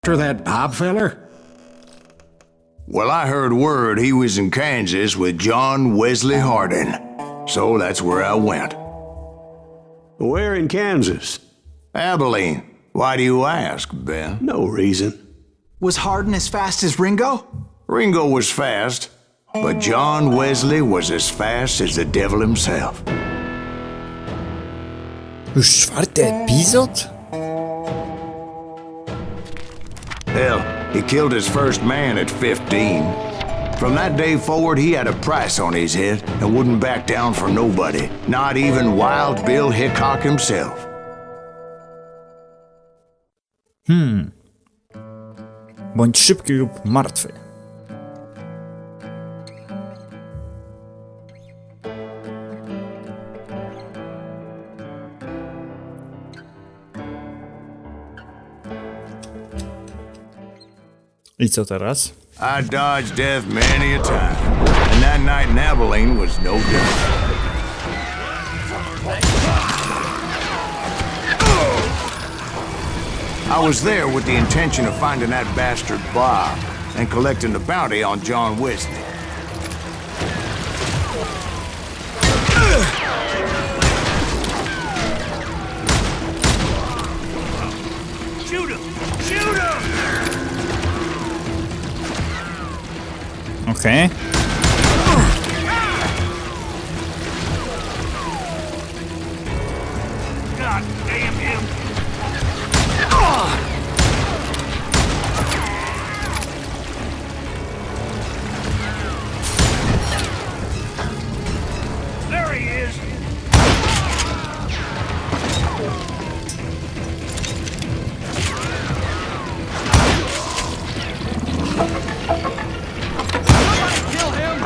after that Bob feller? Well, I heard word he was in Kansas with John Wesley Hardin. So that's where I went. Where in Kansas? Abilene. Why do you ask, Ben? No reason. Was Hardin as fast as Ringo? Ringo was fast, but John Wesley was as fast as the devil himself. Już 4. epizod? Hell, he killed his first man at 15. From that day forward, he had a price on his head and wouldn't back down for nobody, not even Wild Bill Hickok himself. Bądź szybki lub martwy. I co teraz? I dodged death many a time, and that night in Abilene was no different. I was there with the intention of finding that bastard Bob and collecting the bounty on John Wesley. Shoot him! Shoot him! Okej. God damn him! There he is! Kill him!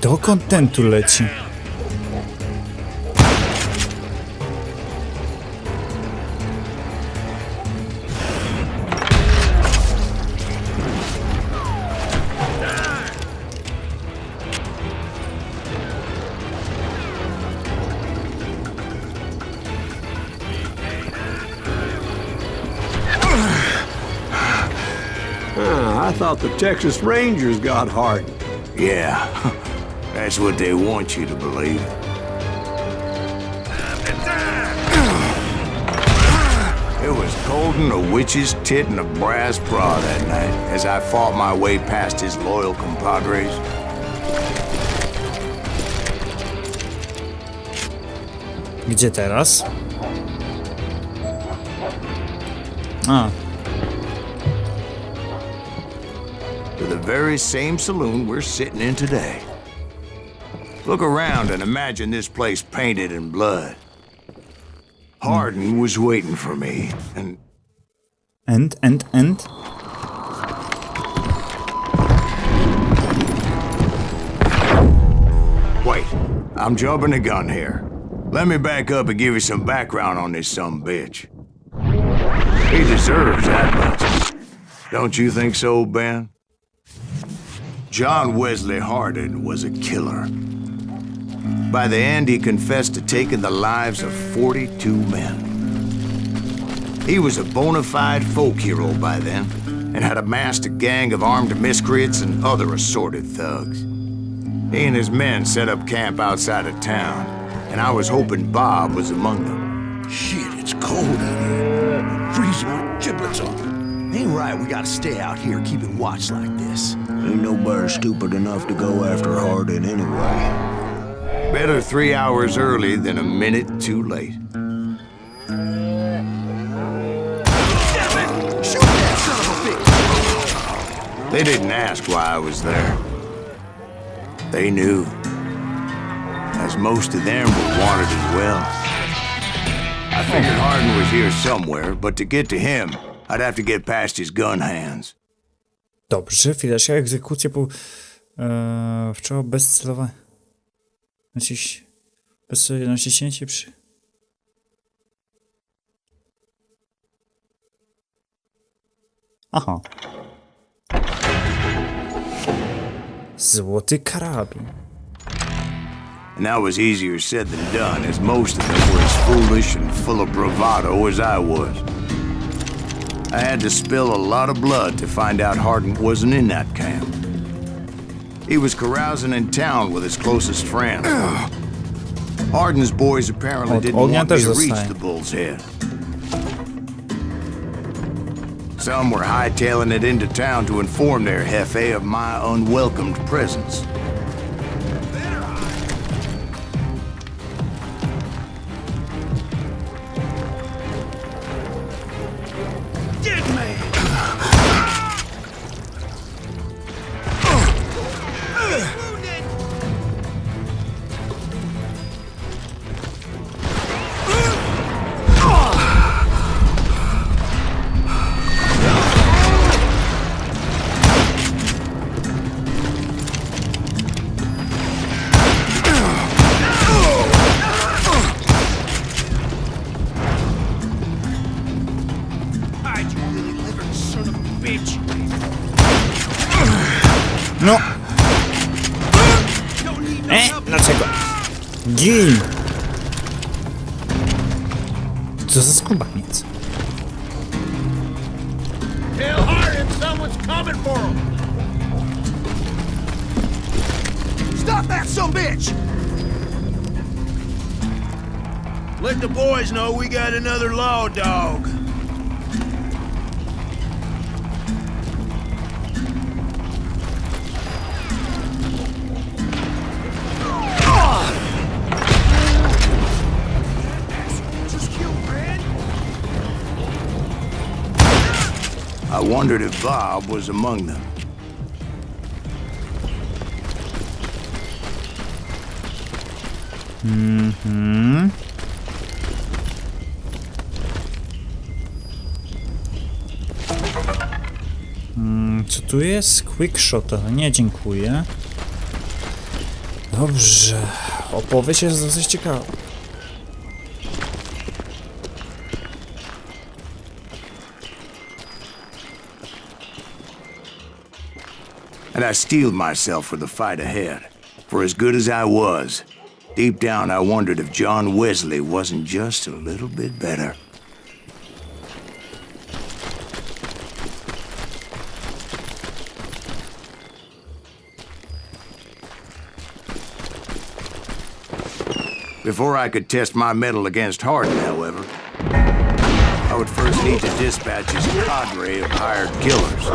Dokąd ten tu leci? I thought the Texas Rangers got Hardin. Yeah, that's what they want you to believe. It was cold in a witch's tit and a brass bra that night as I fought my way past his loyal compadres. Gdzie teraz? A, To the very same saloon we're sitting in today. Look around and imagine this place painted in blood. Hardin was waiting for me, and and? wait, I'm jumping the gun here. Let me back up and give you some background on this sumbitch. He deserves that much. Don't you think so, Ben? John Wesley Hardin was a killer. By the end, he confessed to taking the lives of 42 men. He was a bona fide folk hero by then, and had amassed a gang of armed miscreants and other assorted thugs. He and his men set up camp outside of town, and I was hoping Bob was among them. Shit, it's cold in here. I'm freezing my giblets off. Ain't right we gotta stay out here keeping watch like this. Ain't nobody stupid enough to go after Hardin anyway. Better 3 hours early than a minute too late. Shoot that son of a bitch! They didn't ask why I was there. They knew. As most of them were wanted as well. I figured Hardin was here somewhere, but to get to him, I'd have to get past his gun hands. Dobrze, chwileczkę, egzekucję w czoło bezcelowe. Naciśnięcie przy... Aha. Złoty karabin. and that was easier said than done, as most of them were as foolish and full of bravado as I was. I had to spill a lot of blood to find out Hardin wasn't in that camp. He was carousing in town with his closest friend. Hardin's boys apparently didn't want me to reach the Bull's Head. Some were hightailing it into town to inform their jefe of my unwelcomed presence. No! Dlaczego? Gin! Co za skubaniec? Tell Hardin someone's coming for him. Stop that sumbitch! Let the boys know we got another law dog. I wondered if Bob was among them. Co tu jest? Quickshot, ale nie, dziękuję. Dobrze. Opowieść jest dosyć ciekawa. And I steeled myself for the fight ahead. For as good as I was, deep down I wondered if John Wesley wasn't just a little bit better. Before I could test my mettle against Hardin, however, I would first need to dispatch his cadre of hired killers.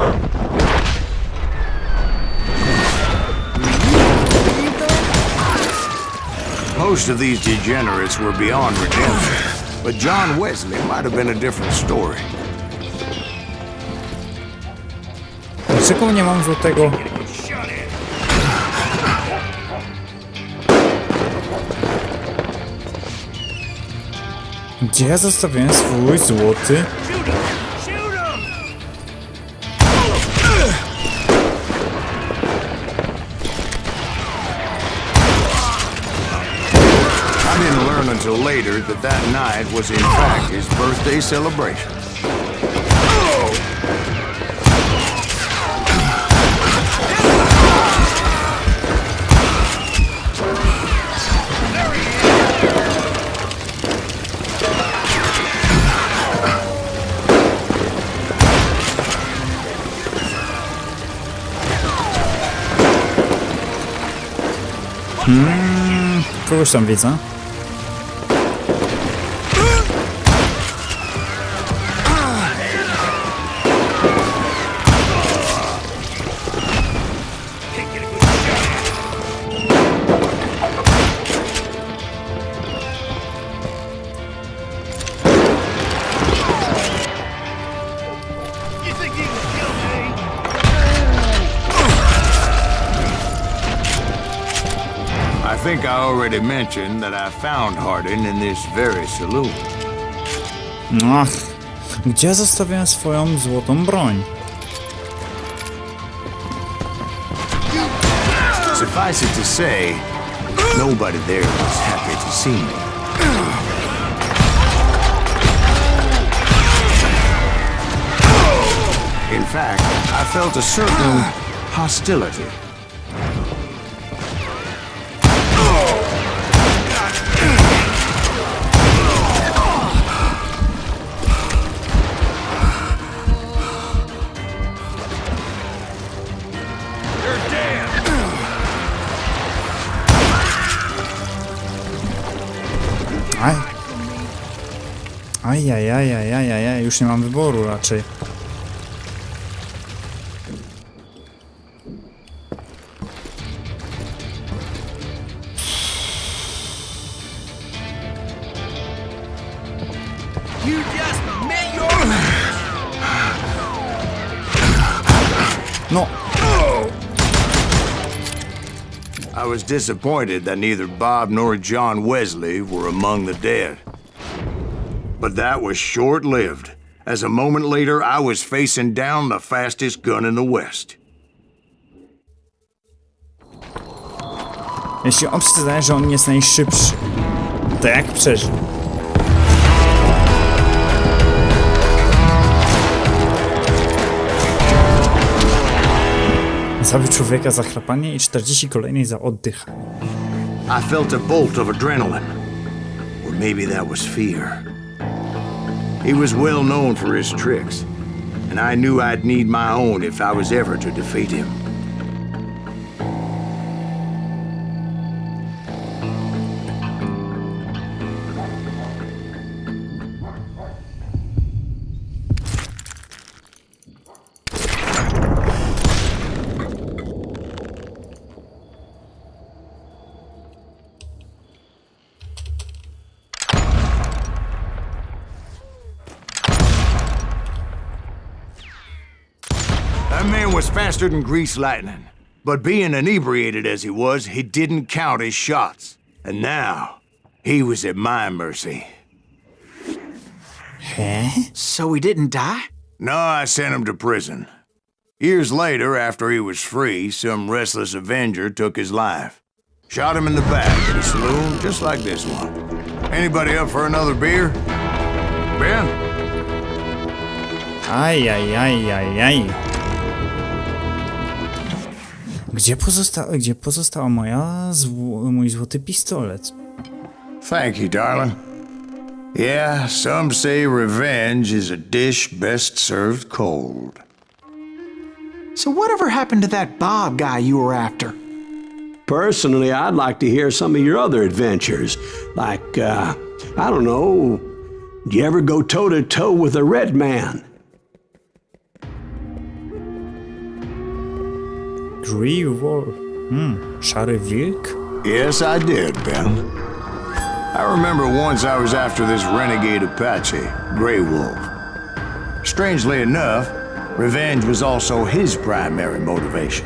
Most of these degenerates were beyond redemption, but John Wesley might have been a different story. Dlaczego nie mam złotego? Gdzie ja zostawiłem swój złoty? I didn't learn until later that that night was in fact his birthday celebration. Kogoś tam widzę. I think I already mentioned that I found Hardin in this very saloon. Ach, gdzie zostawiłem swoją złotą broń? Suffice it to say, nobody there was happy to see me. In fact, I felt a certain hostility. Ajajajajajajaj, już nie mam wyboru raczej. You just met your No, I was disappointed that neither Bob nor John Wesley were among the dead. But that was short-lived, as a moment later I was facing down the fastest gun in the West. jeśli on przyznaje, że on jest najszybszy, to jak przeżył? Zabił człowieka za chrapanie i 40 kolejnych za oddychanie. I felt a bolt of adrenaline. Or maybe that was fear. He was well known for his tricks, and I knew I'd need my own if I was ever to defeat him. That man was faster than greased lightning. But being inebriated as he was, he didn't count his shots. And now, he was at my mercy. So he didn't die? No, I sent him to prison. Years later, after he was free, some restless Avenger took his life. Shot him in the back at a saloon just like this one. Anybody up for another beer? Ben? Ajajajajaj. Gdzie pozostała mój złoty pistolet? Thank you, darling. Yeah, some say revenge is a dish best served cold. So whatever happened to that Bob guy you were after? Personally, I'd like to hear some of your other adventures. Like, I don't know, did you ever go toe-to-toe with a red man? Szary wilk? Yes, I did, Ben. I remember once I was after this renegade Apache, Grey Wolf. Strangely enough, revenge was also his primary motivation.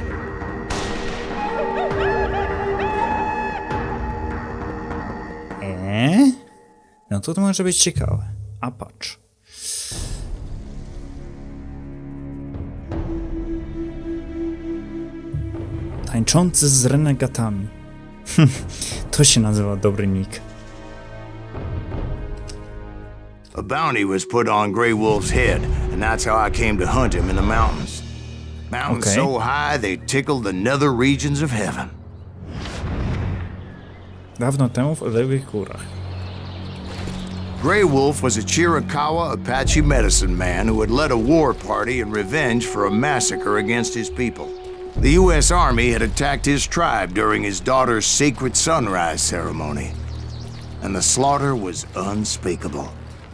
No to może być ciekawe. A patrz. Tańczący z renegatami. To się nazywa dobry nick. A bounty was put on Grey Wolf's head, and that's how I came to hunt him in the mountains. Mountains Okay. so high they tickled the nether regions of heaven. Dawno temu w odległych górach. Grey Wolf was a Chiricahua Apache medicine man who had led a war party in revenge for a massacre against his people. The U.S. Army had attacked his tribe during his daughter's sacred sunrise ceremony, and the slaughter was unspeakable.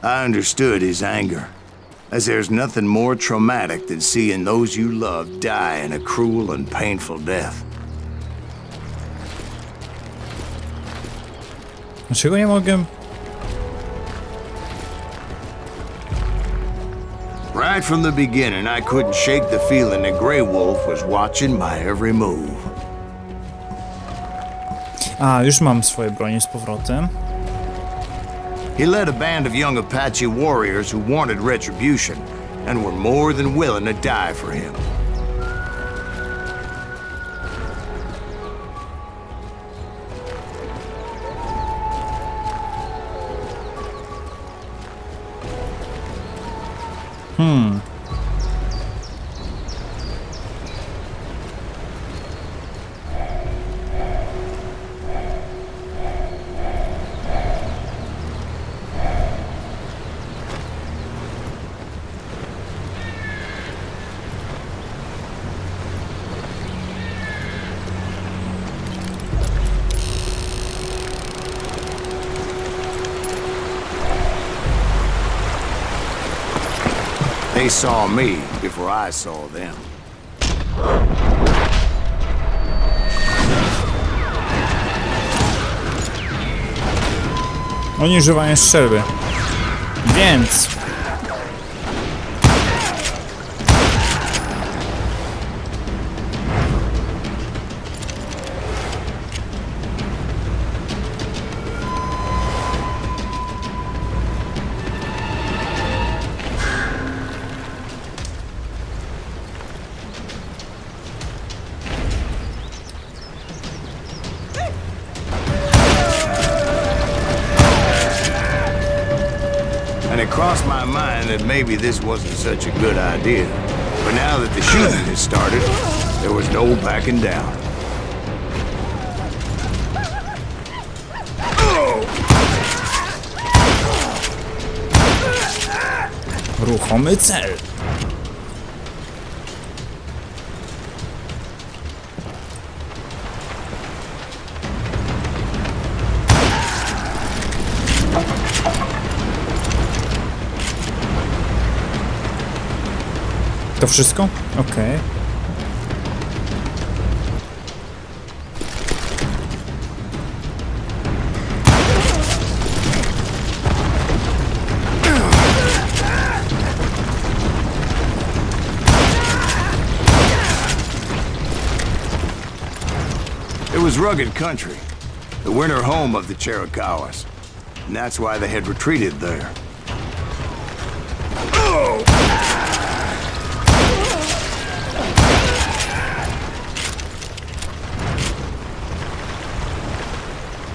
I understood his anger, as there's nothing more traumatic than seeing those you love die in a cruel and painful death. Dlaczego nie mogę? Right from the beginning, I couldn't shake the feeling that Grey Wolf was watching my every move. A, już mam swoje bronie z powrotem. He led a band of young Apache warriors who wanted retribution and were more than willing to die for him. They saw me before I saw them. Oni używają strzelby. Więc... And it crossed my mind that maybe this wasn't such a good idea. But now that the shooting had started, there was no backing down. Ruchomy cel. To wszystko? Okej. It was rugged country, the winter home of the Chiricahuas, and that's why they had retreated there.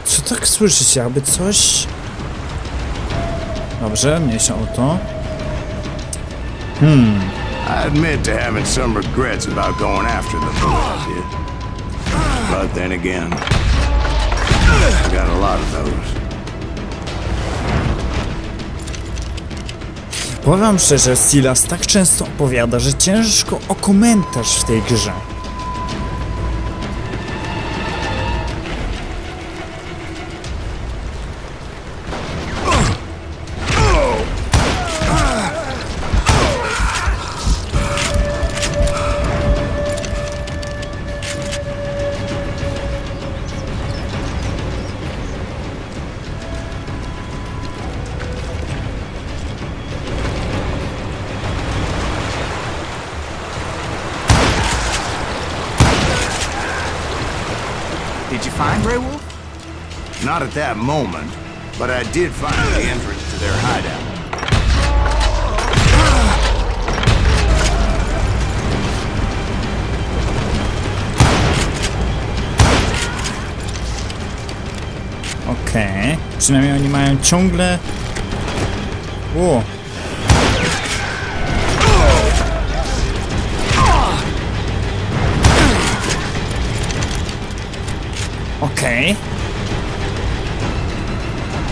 Co tak słyszycie? Jakby coś... Dobrze, mniejsza o to. I admit to having some regrets about going after them the way I did. But then again, I got a lot of those. Powiem szczerze, Silas tak często opowiada, że ciężko o komentarz w tej grze. Did you find Grey Wolf? Not at that moment, but I did find the entrance to their hideout. Okej. Przynajmniej oni mają ciągle... O! Okej.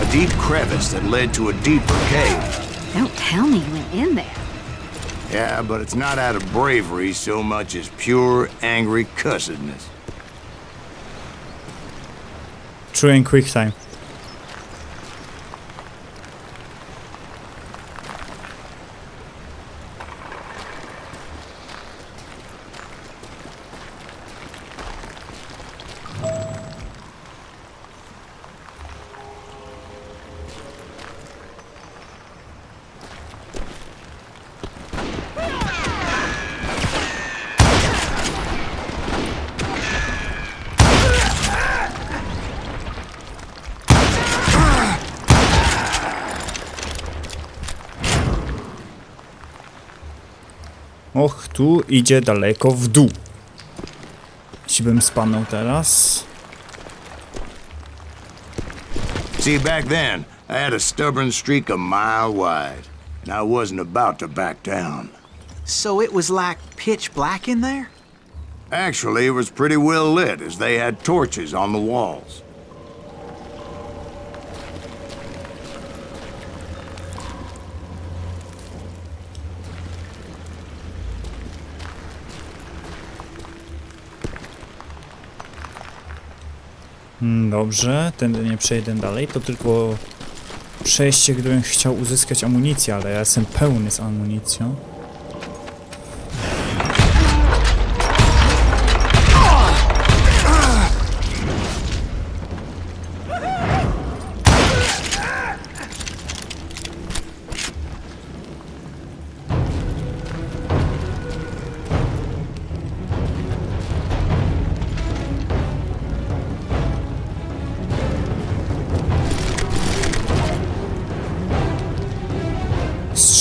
A deep crevice that led to a deeper cave. Don't tell me you went in there. Yeah, but it's not out of bravery so much as pure, angry cussedness. Czuję quick time. Och, tu idzie daleko w dół. Jeśli bym spadł teraz. See, back then, I had a stubborn streak a mile wide, and I wasn't about to back down. So it was like pitch black in there? Actually, it was pretty well lit, as they had torches on the walls. Dobrze, tędy nie przejdę dalej, to tylko przejście, gdybym chciał uzyskać amunicję, ale ja jestem pełny z amunicją.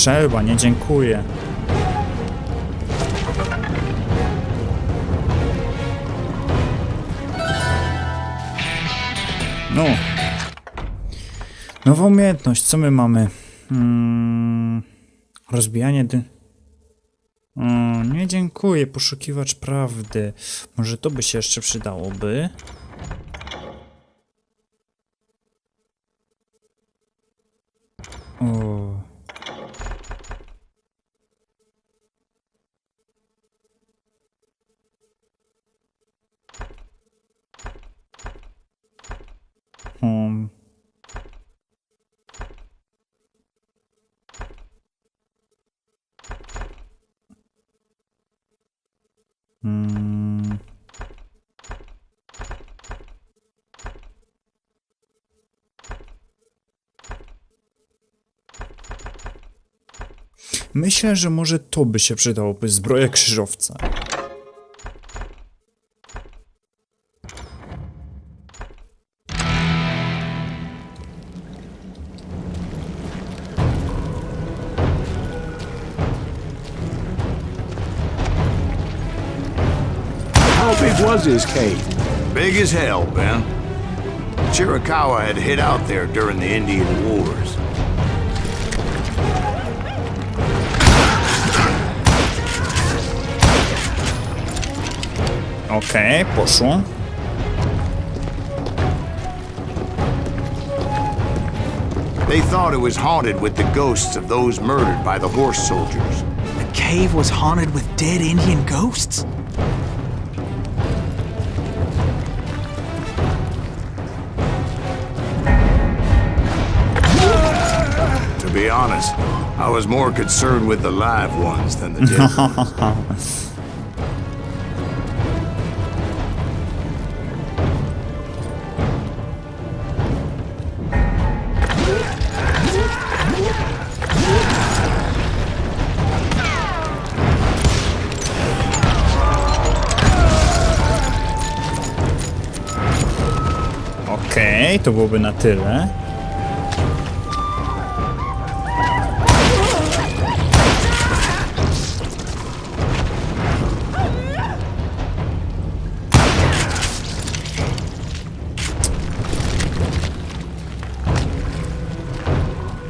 strzelba, nie dziękuję. No. Nowa umiejętność, co my mamy? Rozbijanie nie dziękuję, poszukiwacz prawdy. Może to by się jeszcze przydałoby. O. Myślę, że może to by się przydałoby, zbroja krzyżowca. How big was his cave? Big as hell, Ben. Chiricahua had hid out there during the Indian Wars. Okej, poszło. They thought it was haunted with the ghosts of those murdered by the horse soldiers. The cave was haunted with dead Indian ghosts? To be honest, I was more concerned with the live ones than the dead ones. Okej, to byłoby na tyle.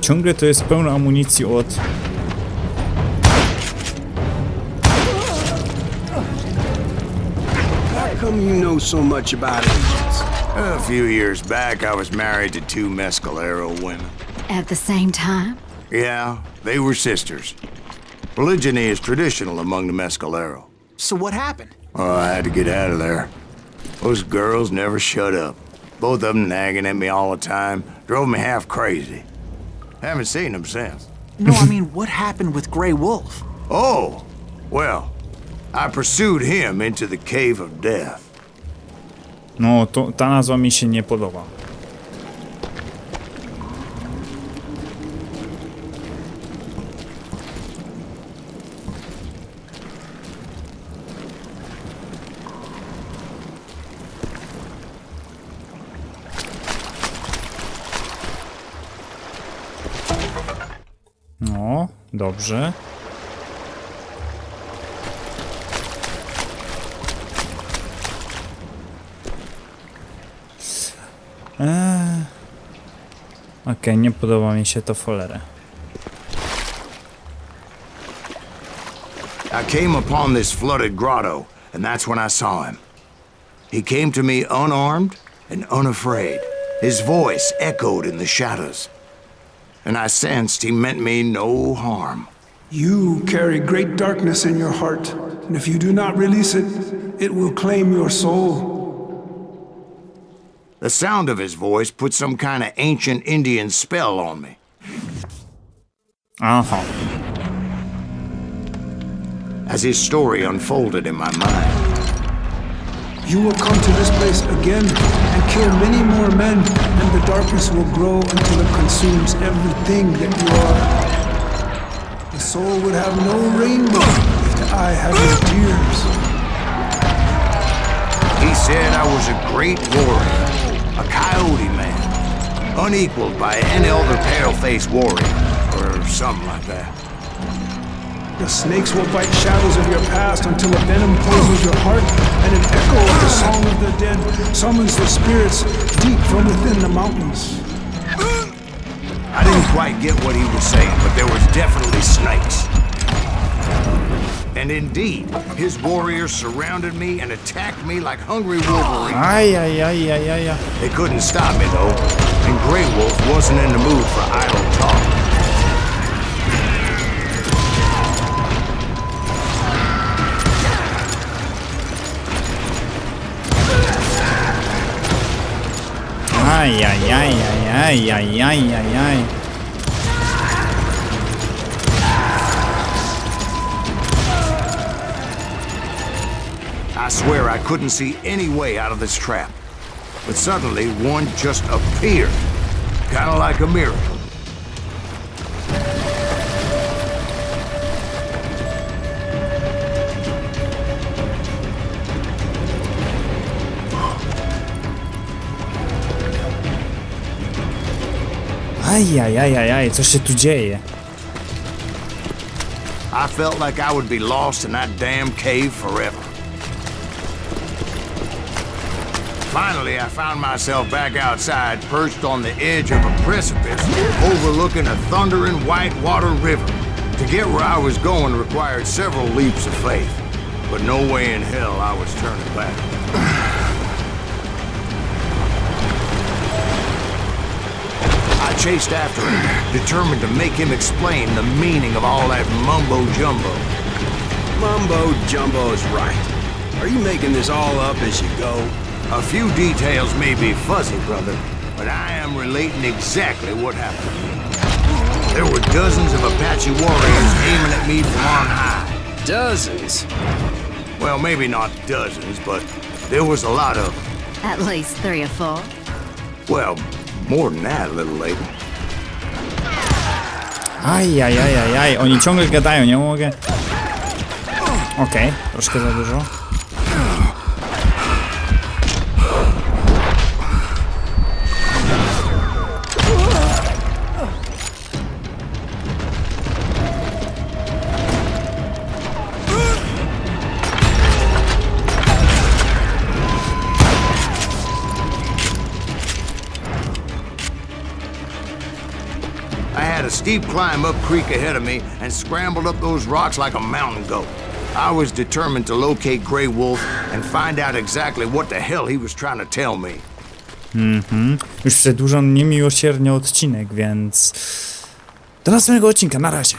Ciągle to jest pełno amunicji od... How come you know so much about Indians? A few years back, I was married to two Mescalero women. At the same time? Yeah, they were sisters. Polygyny is traditional among the Mescalero. So what happened? Oh, I had to get out of there. Those girls never shut up. Both of them nagging at me all the time. Drove me half crazy. Haven't seen them since. No, I mean, what happened with Grey Wolf? Oh, well, I pursued him into the Cave of Death. No, ta nazwa mi się nie podoba. No, dobrze. Okej, nie podoba mi się to w cholerę. I came upon this flooded grotto, and that's when I saw him. He came to me unarmed and unafraid. His voice echoed in the shadows, and I sensed he meant me no harm. You carry great darkness in your heart, and if you do not release it, it will claim your soul. The sound of his voice put some kind of ancient Indian spell on me. Aha. As his story unfolded in my mind, You will come to this place again and kill many more men, and the darkness will grow until it consumes everything that you are. The soul would have no rainbow if the eye had no tears. he said I was a great warrior, a coyote man, unequaled by any other pale-faced warrior or or something like that. The snakes will bite shadows of your past until a venom poisons your heart, and an echo of the song of the dead summons the spirits deep from within the mountains. I didn't quite get what he was saying, but there was definitely snakes. And indeed, his warriors surrounded me and attacked me like hungry wolverines. Ajajajajajaj. They couldn't stop me, though, and Grey Wolf wasn't in the mood for idle talk. Ajajajajajajajajaj. I swear I couldn't see any way out of this trap. But suddenly, one just appeared. Kinda like a miracle. Ajajajajaj, co się tu dzieje? I felt like I would be lost in that damn cave forever. Finally, I found myself back outside, perched on the edge of a precipice, overlooking a thundering whitewater river. To get where I was going required several leaps of faith, but no way in hell I was turning back. I chased after him, determined to make him explain the meaning of all that mumbo-jumbo. Mumbo-jumbo is right. Are you making this all up as you go? A few details may be fuzzy, brother, but I am relating exactly what happened. There were dozens of Apache warriors aiming at me from on high. Dozens? Well, maybe not dozens, but there was a lot of them. At least 3 or 4. Well, more than that, little lady. Ajajajajaj, oni ciągle gadają, nie mogę. Okej, troszkę za dużo. I had a steep climb up creek ahead of me and scrambled up those rocks like a mountain goat. I was determined to locate Grey Wolf and find out exactly what the hell he was trying to tell me. Już przedłużam niemiłosiernie odcinek, więc do następnego odcinka, na razie.